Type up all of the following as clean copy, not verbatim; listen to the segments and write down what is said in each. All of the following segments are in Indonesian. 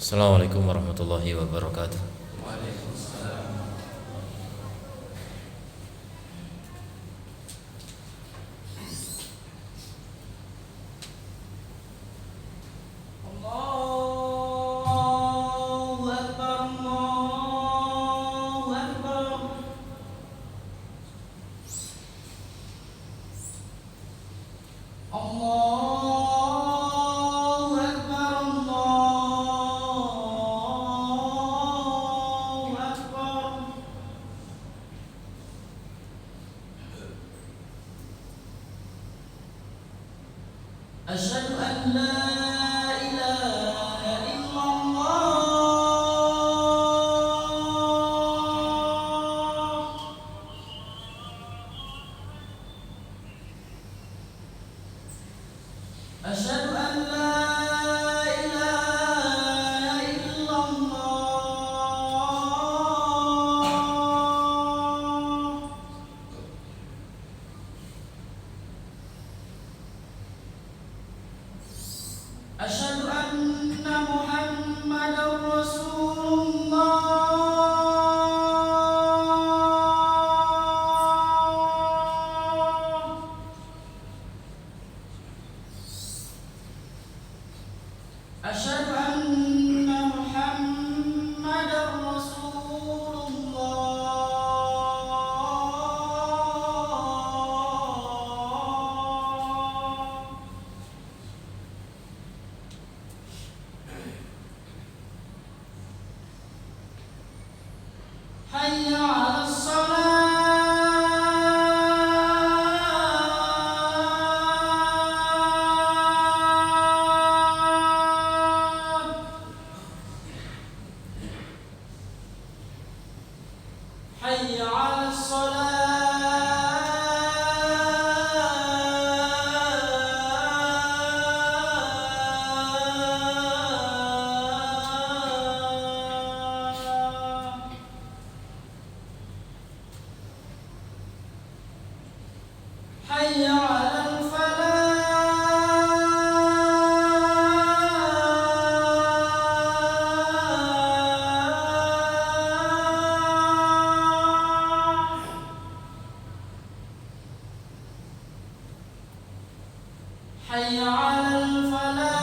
Assalamualaikum warahmatullahi wabarakatuh. أشهد أن لا إله إلا الله أشهد أن لا إله إلا الله أشهد أن محمدا رسول الله أشهد أن محمدا رسول الله حي على الصلاة حي على الصلاة حي على الفلاح حي على الفلاح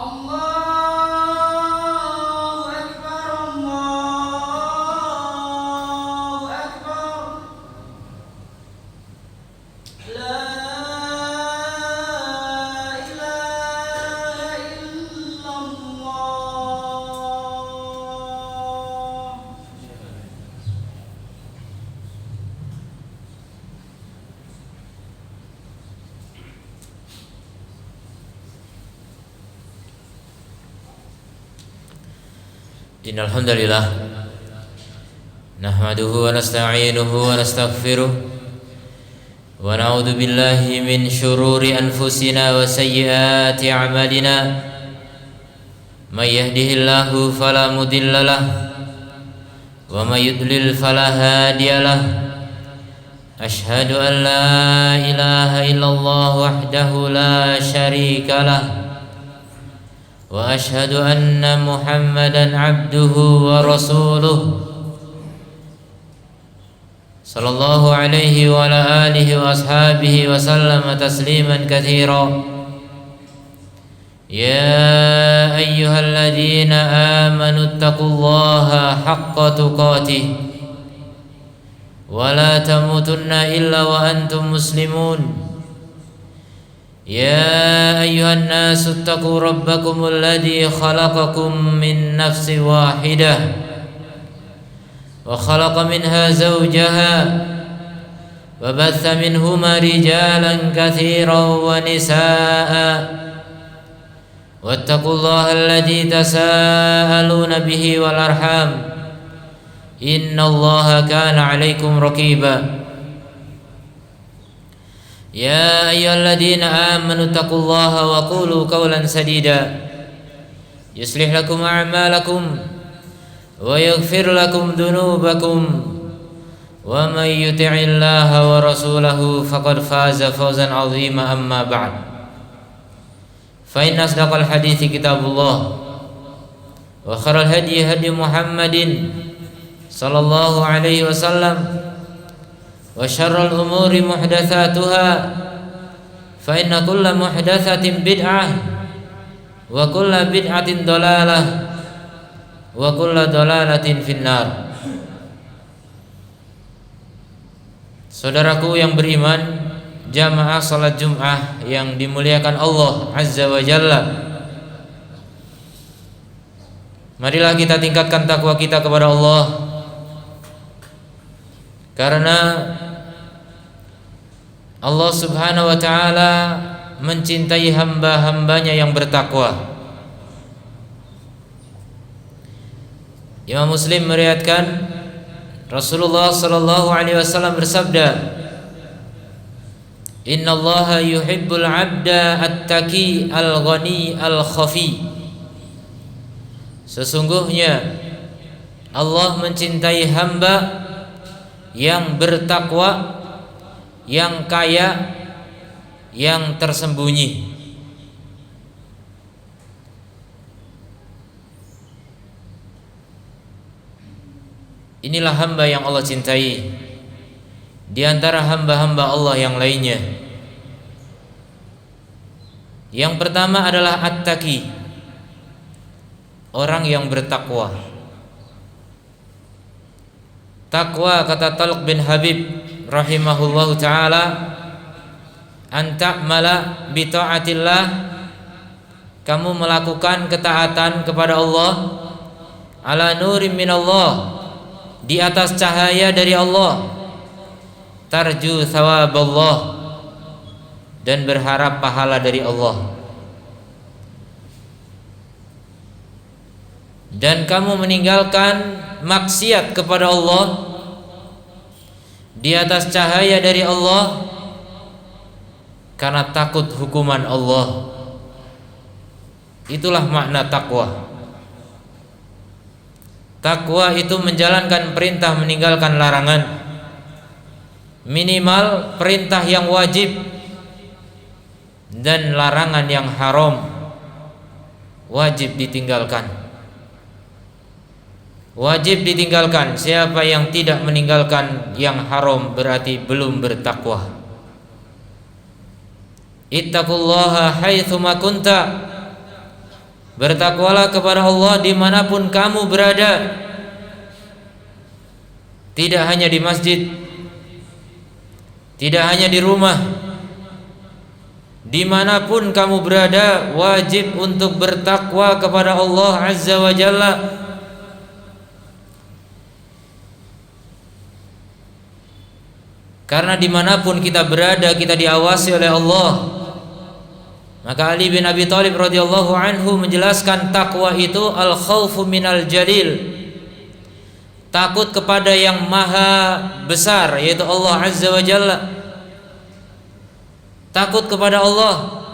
الله أكبر الله أكبر لا إله إلا الله Innal hamdalillah nahmaduhu wa nasta'inuhu wa nastaghfiruh wa na'udzu billahi min shururi anfusina wa sayyiati a'malina may yahdihillahu fala mudhillalah wa may yudlil fala hadiyalah ashhadu an la ilaha illallah wahdahu la syarikalah wa ashhadu anna Muhammadan abduhu wa rasuluh sallallahu alaihi wa ala alihi wa ashabihi wa sallama tasliman katsira ya ayyuhalladzina amanu taqullaha haqqa tuqatih wa la tamutunna illa wa antum muslimun يا أيها الناس اتقوا ربكم الذي خلقكم من نفس واحدة وخلق منها زوجها وبث منهما رجالا كثيرا ونساء واتقوا الله الذي تساءلون به والأرحام إن الله كان عليكم رقيبا يا أيها الذين آمنوا اتقوا الله وقولوا قولا سديدا يصلح لكم أعمالكم ويغفر لكم ذنوبكم ومن يطع الله ورسوله فقد فاز فوزا عظيما أما بعد فإن أصدق الحديث كتاب الله وخير الهدي هدي محمد صلى الله عليه وسلم وشر الأمور محدثاتها فإن كل محدثة بدعة وكل بدعة ضلالة وكل ضلالة في النار. Saudaraku yang beriman, jamaah salat Jum'ah yang dimuliakan Allah Azza wa Jalla, marilah kita tingkatkan takwa kita kepada Allah, karena Allah Subhanahu wa ta'ala mencintai hamba-hambanya yang bertakwa. Imam Muslim meriwayatkan Rasulullah sallallahu alaihi wasallam bersabda, "Innallaha yuhibbul 'abda at-taqi al-ghani al-khafi." Sesungguhnya Allah mencintai hamba yang bertakwa, yang kaya, yang tersembunyi. Inilah hamba yang Allah cintai di antara hamba-hamba Allah yang lainnya. Yang pertama adalah at-taqi, orang yang bertakwa. Takwa, kata Talq bin Habib rahimahullahu ta'ala, an ta'mala bi ta'atillah, kamu melakukan ketaatan kepada Allah, ala nurim minallah, di atas cahaya dari Allah, tarju thawaballah, dan berharap pahala dari Allah. Dan kamu meninggalkan maksiat kepada Allah di atas cahaya dari Allah karena takut hukuman Allah. Itulah makna takwa. Takwa itu menjalankan perintah, meninggalkan larangan. Minimal perintah yang wajib dan larangan yang haram wajib ditinggalkan. Wajib ditinggalkan. Siapa yang tidak meninggalkan yang haram berarti belum bertakwa. Ittaqullaha haitsuma kunta, bertakwalah kepada Allah dimanapun kamu berada. Tidak hanya di masjid, tidak hanya di rumah, dimanapun kamu berada wajib untuk bertakwa kepada Allah Azza wa Jalla. Karena dimanapun kita berada kita diawasi oleh Allah. Maka Ali bin Abi Thalib radhiyallahu anhu menjelaskan takwa itu al-khaufu minal jalil, takut kepada yang maha besar, yaitu Allah Azza wa Jalla. Takut kepada Allah.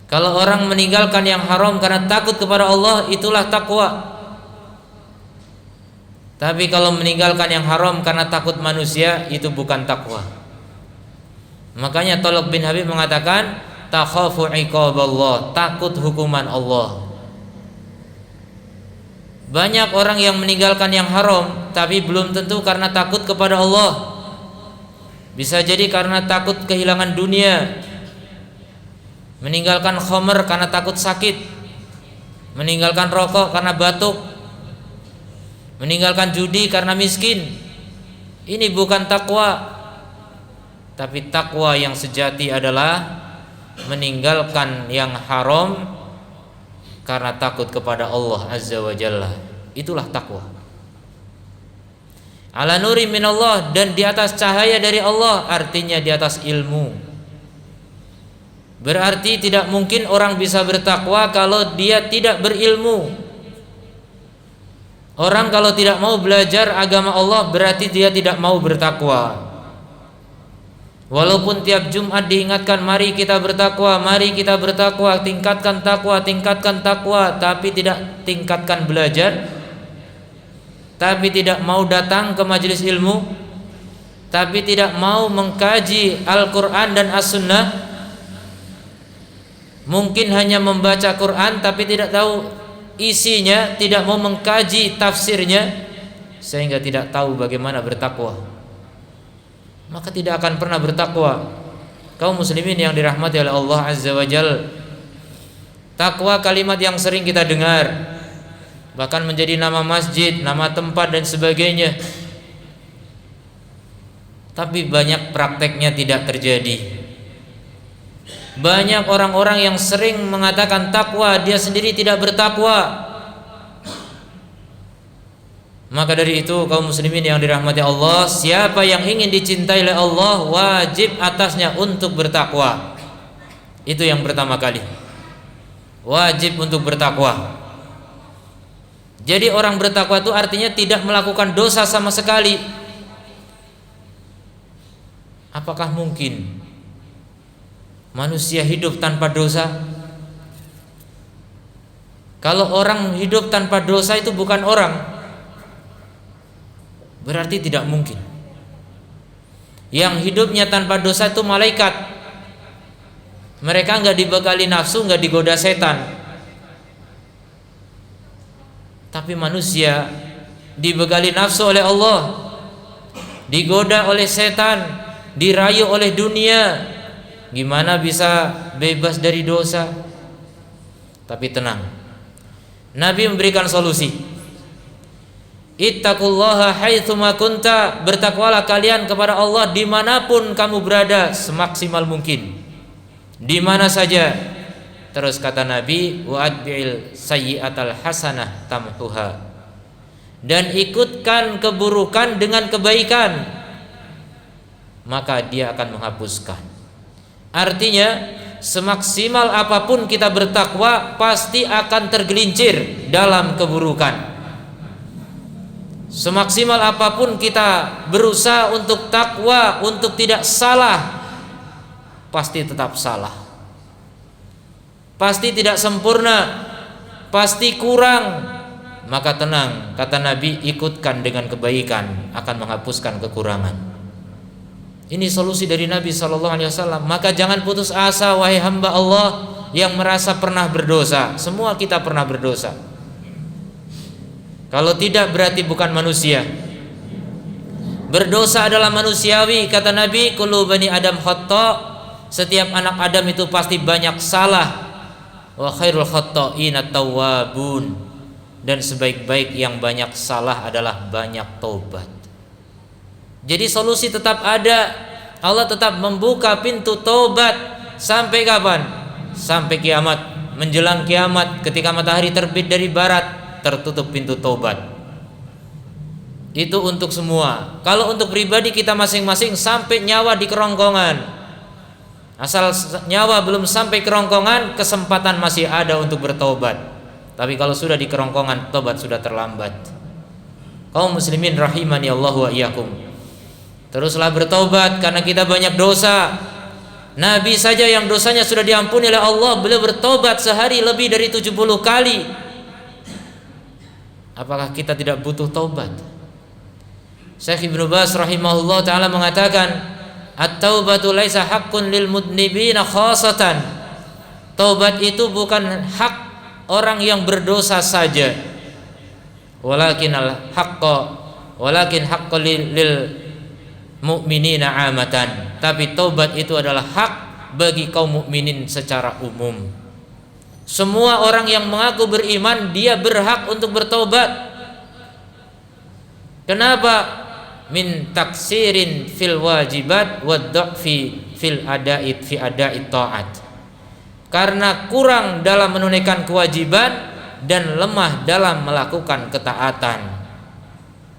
Kalau orang meninggalkan yang haram karena takut kepada Allah, itulah takwa. Tapi kalau meninggalkan yang haram karena takut manusia, itu bukan takwa. Makanya Talq bin Habib mengatakan, takhafu iqaballah, takut hukuman Allah. Banyak orang yang meninggalkan yang haram, tapi belum tentu karena takut kepada Allah. Bisa jadi karena takut kehilangan dunia. Meninggalkan khamr karena takut sakit. Meninggalkan rokok karena batuk. Meninggalkan judi karena miskin. Ini bukan takwa. Tapi takwa yang sejati adalah meninggalkan yang haram karena takut kepada Allah Azza wa Jalla. Itulah takwa. Ala nuri minallah, dan di atas cahaya dari Allah, artinya di atas ilmu. Berarti tidak mungkin orang bisa bertakwa kalau dia tidak berilmu. Orang kalau tidak mau belajar agama Allah berarti dia tidak mau bertakwa. Walaupun tiap Jumat diingatkan mari kita bertakwa, mari kita bertakwa, tingkatkan takwa, tapi tidak tingkatkan belajar, tapi tidak mau datang ke majelis ilmu, tapi tidak mau mengkaji Al-Quran dan As-Sunnah, mungkin hanya membaca Quran tapi tidak tahu isinya, tidak mau mengkaji tafsirnya, sehingga tidak tahu bagaimana bertakwa, maka tidak akan pernah bertakwa. Kaum muslimin yang dirahmati oleh Allah Azza wa Jalla, takwa kalimat yang sering kita dengar, bahkan menjadi nama masjid, nama tempat dan sebagainya, tapi banyak prakteknya tidak terjadi. Banyak orang-orang yang sering mengatakan takwa, dia sendiri tidak bertakwa. Maka dari itu kaum muslimin yang dirahmati Allah, siapa yang ingin dicintai oleh Allah, wajib atasnya untuk bertakwa. Itu yang pertama kali, wajib untuk bertakwa. Jadi orang bertakwa itu artinya tidak melakukan dosa sama sekali. Apakah mungkin manusia hidup tanpa dosa? Kalau orang hidup tanpa dosa itu bukan orang, berarti tidak mungkin. Yang hidupnya tanpa dosa itu malaikat. Mereka enggak dibekali nafsu, enggak digoda setan. Tapi manusia dibekali nafsu oleh Allah, digoda oleh setan, dirayu oleh dunia. Gimana bisa bebas dari dosa? Tapi tenang, Nabi memberikan solusi. Ittaqullaha haitsuma kunta, bertakwalah kalian kepada Allah dimanapun kamu berada, semaksimal mungkin, di mana saja. Terus kata Nabi, wa'adbi'il sayyi'atal hasanah tamhuha, dan ikutkan keburukan dengan kebaikan, maka dia akan menghapuskan. Artinya semaksimal apapun kita bertakwa, pasti akan tergelincir dalam keburukan. Semaksimal apapun kita berusaha untuk takwa, untuk tidak salah, pasti tetap salah, pasti tidak sempurna, pasti kurang. Maka tenang, kata Nabi, ikutkan dengan kebaikan, akan menghapuskan kekurangan. Ini solusi dari Nabi SAW. Maka jangan putus asa wahai hamba Allah yang merasa pernah berdosa. Semua kita pernah berdosa. Kalau tidak berarti bukan manusia. Berdosa adalah manusiawi, kata Nabi, kullu bani Adam khata', setiap anak Adam itu pasti banyak salah. Wa khairul khata'ina tawwabun, dan sebaik-baik yang banyak salah adalah banyak taubat. Jadi solusi tetap ada. Allah tetap membuka pintu taubat. Sampai kapan? Sampai kiamat. Menjelang kiamat, ketika matahari terbit dari barat, tertutup pintu taubat. Itu untuk semua. Kalau untuk pribadi kita masing-masing sampai nyawa di kerongkongan, asal nyawa belum sampai kerongkongan, kesempatan masih ada untuk bertobat. Tapi kalau sudah di kerongkongan, tobat sudah terlambat. Kaum muslimin rahimani Allah wa iyyakum, teruslah bertobat karena kita banyak dosa. Nabi saja yang dosanya sudah diampuni oleh Allah, beliau bertobat sehari lebih dari 70 kali. Apakah kita tidak butuh taubat? Syekh Ibnu Baz rahimahullah ta'ala mengatakan, at-taubatu laisa haqqun lil mudnibina khasatan. Taubat itu bukan hak orang yang berdosa saja. Walakin haqqu lil mu'minina amatan. Tapi taubat itu adalah hak bagi kaum mukminin secara umum. Semua orang yang mengaku beriman, dia berhak untuk bertobat. Kenapa? Min taksirin fil wajibat wa dha'fi fil ada'id fi ada'id ta'at. Karena kurang dalam menunaikan kewajiban dan lemah dalam melakukan ketaatan.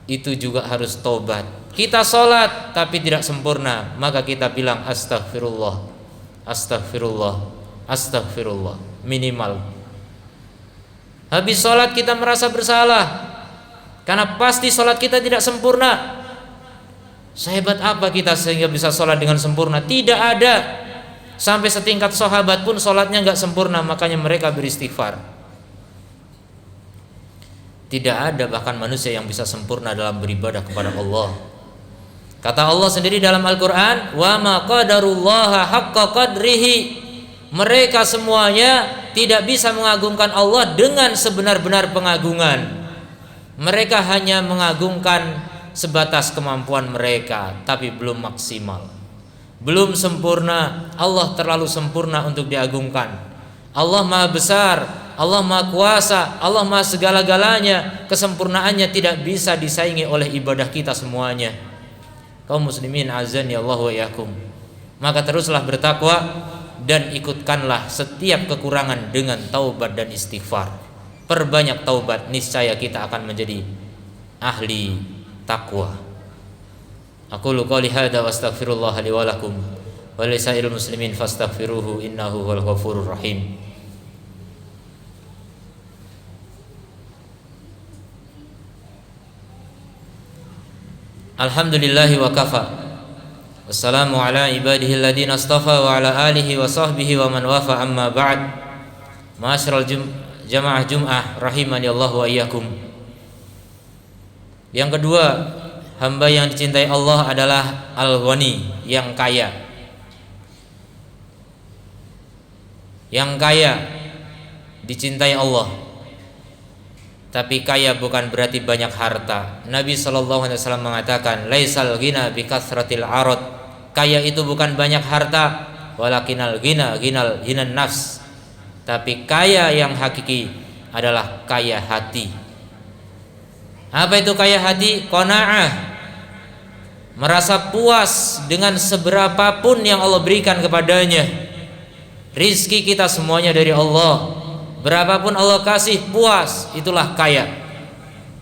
Itu juga harus tobat. Kita sholat tapi tidak sempurna, maka kita bilang astaghfirullah, astaghfirullah, astaghfirullah, minimal. Habis sholat kita merasa bersalah karena pasti sholat kita tidak sempurna. Sehebat apa kita sehingga bisa sholat dengan sempurna? Tidak ada. Sampai setingkat sahabat pun sholatnya nggak sempurna, makanya mereka beristighfar. Tidak ada bahkan manusia yang bisa sempurna dalam beribadah kepada Allah. Kata Allah sendiri dalam Al-Quran, wa ma qadarullaha haqqa qadrihi. Mereka semuanya tidak bisa mengagungkan Allah dengan sebenar-benar pengagungan. Mereka hanya mengagungkan sebatas kemampuan mereka, tapi belum maksimal, belum sempurna. Allah terlalu sempurna untuk diagungkan. Allah Maha Besar, Allah Maha Kuasa, Allah Maha segala-galanya. Kesempurnaannya tidak bisa disaingi oleh ibadah kita semuanya. Kaum muslimin azan ya Allah wa yakum. Maka teruslah bertakwa dan ikutkanlah setiap kekurangan dengan taubat dan istighfar. Perbanyak taubat, niscaya kita akan menjadi ahli takwa. Aqulu qouli hadza wa astaghfirullah li wa lakum wa lisairil muslimin fastaghfiruhu innahu huwal ghafurur rahim. Alhamdulillahi wa kafa. Wassalamu ala ibadihi alladhina astafa wa ala alihi wa sahbihi wa man wafa, amma ba'd. Ma'asyiral jamaah Jum'ah rahimani Allah wa iyyakum. Yang kedua, hamba yang dicintai Allah adalah Al-Ghani, yang kaya. Yang kaya dicintai Allah. Tapi kaya bukan berarti banyak harta. Nabi SAW mengatakan, laisal ghina bi kathratil arad. Kaya itu bukan banyak harta, walakinal ghina ghinan nafs. Tapi kaya yang hakiki adalah kaya hati. Apa itu kaya hati? Qanaah, merasa puas dengan seberapapun yang Allah berikan kepadanya. Rizki kita semuanya dari Allah. Berapapun Allah kasih, puas, itulah kaya.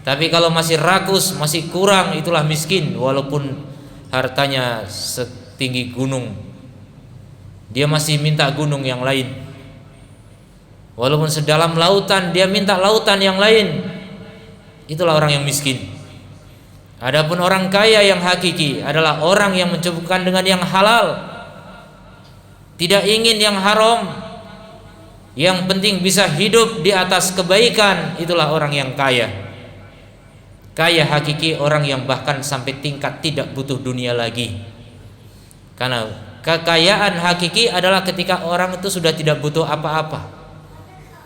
Tapi kalau masih rakus, masih kurang, itulah miskin. Walaupun hartanya setinggi gunung, dia masih minta gunung yang lain. Walaupun sedalam lautan, dia minta lautan yang lain. Itulah orang yang miskin. Adapun orang kaya yang hakiki adalah orang yang mencukupkan dengan yang halal, tidak ingin yang haram. Yang penting bisa hidup di atas kebaikan. Itulah orang yang kaya. Kaya hakiki orang yang bahkan sampai tingkat tidak butuh dunia lagi. Karena kekayaan hakiki adalah ketika orang itu sudah tidak butuh apa-apa.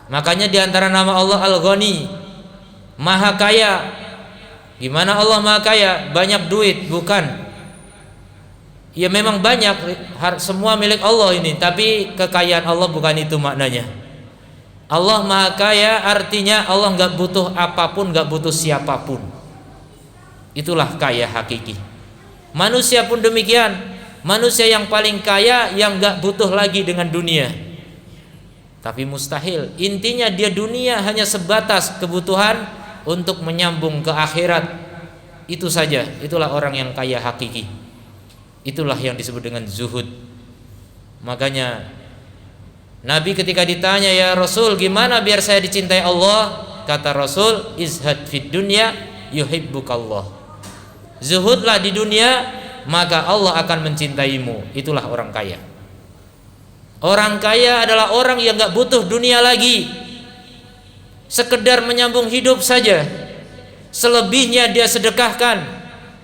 Makanya di antara nama Allah Al-Ghani, Maha Kaya. Gimana Allah Maha Kaya? Banyak duit? Bukan. Ya memang banyak, semua milik Allah ini, tapi kekayaan Allah bukan itu maknanya. Allah Maha Kaya artinya Allah gak butuh apapun, gak butuh siapapun. Itulah kaya hakiki. Manusia pun demikian. Manusia yang paling kaya yang gak butuh lagi dengan dunia. Tapi mustahil. Intinya dia dunia hanya sebatas kebutuhan untuk menyambung ke akhirat. Itu saja. Itulah orang yang kaya hakiki. Itulah yang disebut dengan zuhud. Makanya Nabi ketika ditanya, ya Rasul, gimana biar saya dicintai Allah? Kata Rasul, izhad fid dunya yuhibbukallah. Zuhudlah di dunia, maka Allah akan mencintaimu. Itulah orang kaya. Orang kaya adalah orang yang gak butuh dunia lagi, sekedar menyambung hidup saja. Selebihnya dia sedekahkan,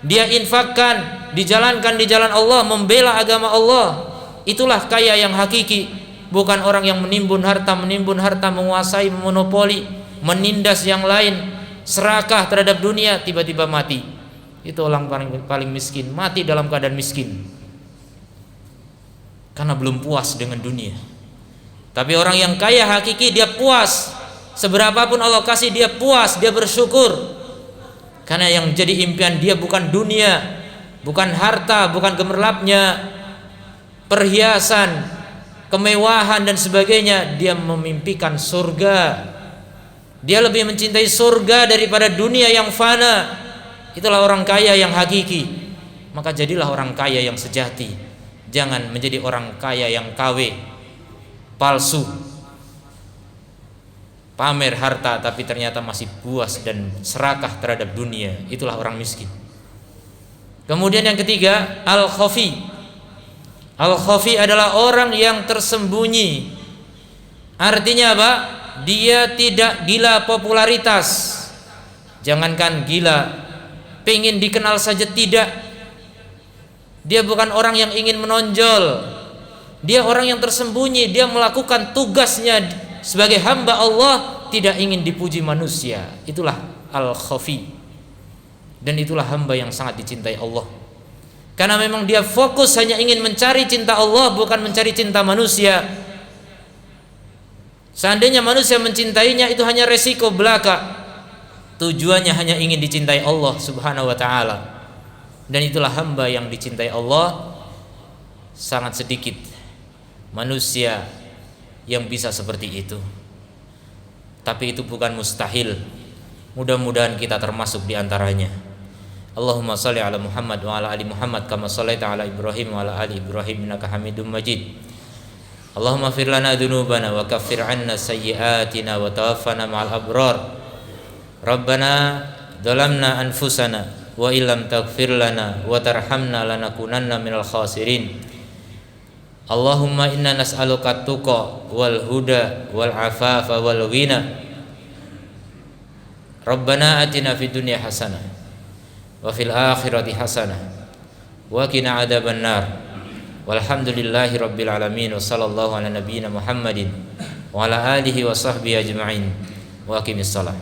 dia infakkan, dijalankan di jalan Allah, membela agama Allah. Itulah kaya yang hakiki. Bukan orang yang menimbun harta, menguasai, memonopoli, menindas yang lain, serakah terhadap dunia, tiba-tiba mati. Itu orang paling miskin, mati dalam keadaan miskin karena belum puas dengan dunia. Tapi orang yang kaya hakiki, dia puas. Seberapapun Allah kasih, dia puas, dia bersyukur. Karena yang jadi impian dia bukan dunia, bukan harta, bukan gemerlapnya, perhiasan, kemewahan dan sebagainya. Dia memimpikan surga. Dia lebih mencintai surga daripada dunia yang fana. Itulah orang kaya yang hakiki. Maka jadilah orang kaya yang sejati. Jangan menjadi orang kaya yang KW, palsu, pamer harta tapi ternyata masih puas dan serakah terhadap dunia. Itulah orang miskin. Kemudian yang ketiga, al-khafi. Al-khafi adalah orang yang Jangankan gila, pengen dikenal saja tidak. Dia bukan orang yang ingin menonjol. Dia orang yang tersembunyi. Dia melakukan tugasnya sebagai hamba Allah, tidak ingin dipuji manusia. Itulah al-khafi. Dan itulah hamba yang sangat dicintai Allah. Karena memang dia fokus hanya ingin mencari cinta Allah, bukan mencari cinta manusia. Seandainya manusia mencintainya, itu hanya resiko belaka. Tujuannya hanya ingin dicintai Allah subhanahu wa ta'ala. Dan itulah hamba yang dicintai Allah. Sangat sedikit manusia yang bisa seperti itu. Tapi itu bukan mustahil. Mudah-mudahan kita termasuk di antaranya. Allahumma shalli ala Muhammad wa ala ali Muhammad kama shallaita ala Ibrahim wa ala ali Ibrahim innaka Hamidum Majid. Allahumma fir lana dzunubana wa kaffir 'anna sayyi'atina wa tawaffana ma'al abrar. Rabbana dzalamna anfusana wa illam taghfir lana wa tarhamna lanakunanna minal khasirin. Allahumma inna nas'aluka tuqa wal huda wal afafa wal ghina. Rabbana atina fid dunya hasanah wa fil akhirati hasanah wa qina adzaban nar. Walhamdulillahi rabbil alamin wa sallallahu ala nabiyyina Muhammadin wa ala alihi wa sahbihi ajma'in. Wa aqimis shalah.